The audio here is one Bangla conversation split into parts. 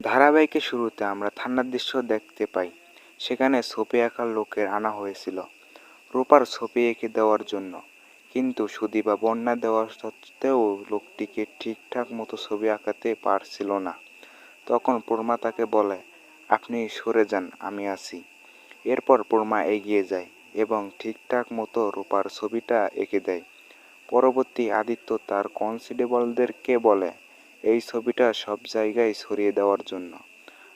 ধারাবাহিকের শুরুতে আমরা ঠান্ডার দৃশ্য দেখতে পাই। সেখানে ছবি আঁকার লোকের আনা হয়েছিল রূপার ছবি এঁকে দেওয়ার জন্য, কিন্তু সুদীপা বন্যা দেওয়া সত্ত্বেও লোকটিকে ঠিকঠাক মতো ছবি আঁকাতে পারছিল না। তখন পূর্ণা তাকে বলে, আপনি সরে যান, আমি আছি। এরপর পূর্ণা এগিয়ে যায় এবং ঠিকঠাক মতো রূপার ছবিটা এঁকে দেয়। পরবর্তী আদিত্য তার কনস্টেবলদেরকে বলে এই ছবিটা সব জায়গায় ছড়িয়ে দেওয়ার জন্য,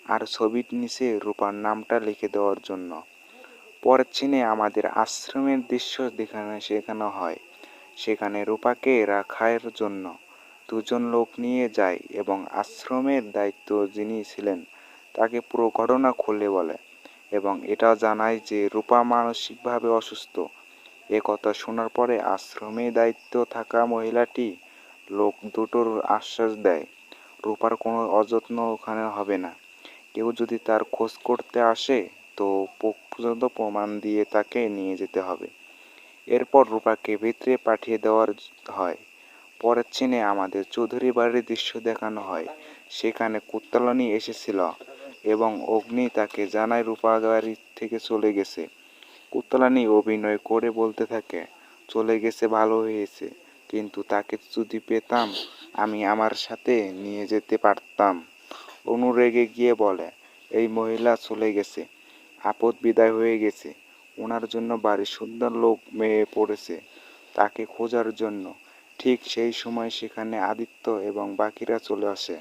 আর ছবির নিচে রূপার নামটা লিখে দেওয়ার জন্য। পরের সিনে আমাদের আশ্রমের দৃশ্য শেখানো হয়। সেখানে রূপাকে রাখার জন্য দুজন লোক নিয়ে যায় এবং আশ্রমের দায়িত্ব যিনি ছিলেন তাকে পুরো ঘটনা খুলে বলে এবং এটাও জানায় যে রূপা মানসিকভাবে অসুস্থ। এ কথা শোনার পরে আশ্রমে দায়িত্ব থাকা মহিলাটি লোক দুটোর আশ্বাস দেয় রূপার কোনো অযত্ন ওখানে হবে না। কেউ যদি তার খোঁজ করতে আসে তো পর্যন্ত প্রমাণ দিয়ে তাকে নিয়ে যেতে হবে। এরপর রূপাকে ভিতরে পাঠিয়ে দেওয়ার হয়। পরের সিনে আমাদের চৌধুরী বাড়ির দৃশ্য দেখানো হয়। সেখানে কুত্তালানি এসেছিল এবং অগ্নি তাকে জানায় রূপা বাড়ি থেকে চলে গেছে। কুত্তালানি অভিনয় করে বলতে থাকে, চলে গেছে ভালো হয়েছে, কিন্তু তাকে যদি পেতাম আমি আমার সাথে নিয়ে যেতে পারতাম। অনু রেগে গিয়ে বলে, এই মহিলা চলে গেছে, আপদ বিদায় হয়ে গেছে, ওনার জন্য বাড়ির সুন্দর লোক মেয়ে পড়েছে তাকে খোঁজার জন্য। ঠিক সেই সময় সেখানে আদিত্য এবং বাকিরা চলে আসে।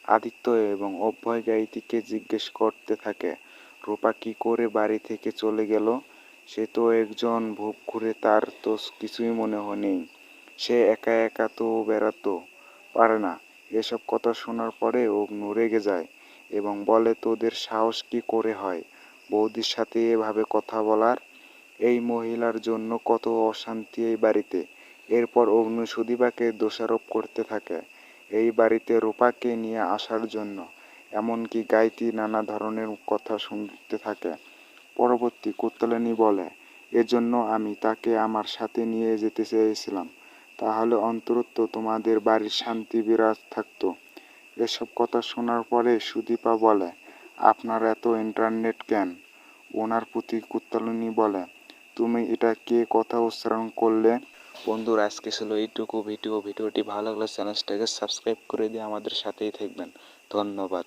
আদিত্য এবং অভয় গাইতিকে জিজ্ঞেস করতে থাকে রূপা কি করে বাড়ি থেকে চলে গেল। সে তো একজন ভূত ঘুরে, তার তো কিছুই মনে নেই, সে একা একা তো বেড়াতে পারে না। এসব কথা শোনার পরে অগ্নু রেগে যায় এবং বলে, তোদের সাহস কি করে হয় বৌদির সাথে এভাবে কথা বলার? এই মহিলার জন্য কত অশান্তি এই বাড়িতে। এরপর অগ্নু সুদীপাকে দোষারোপ করতে থাকে এই বাড়িতে রূপাকে নিয়ে আসার জন্য। এমনকি গাইতি নানা ধরনের কথা শুনতে থাকে। পরবর্তী কুত্তলানি বলে, এজন্য আমি তাকে আমার সাথে নিয়ে যেতে চেয়েছিলাম, তাহলে অন্তত তোমাদের বাড়ির শান্তি বিরাজ থাকতো। এসব কথা শোনার পরে সুদীপা বলে, আপনার এত ইন্টারনেট কেন? ওনার প্রতি কুত্তলানি বলে, তুমি এটা কে কথা উচ্চারণ করলে? বন্ধুরা, আজকে ছিল এইটুকু ভিডিওটি ভালো লাগলে চ্যানেলটাকে সাবস্ক্রাইব করে দিয়ে আমাদের সাথেই থাকবেন। ধন্যবাদ।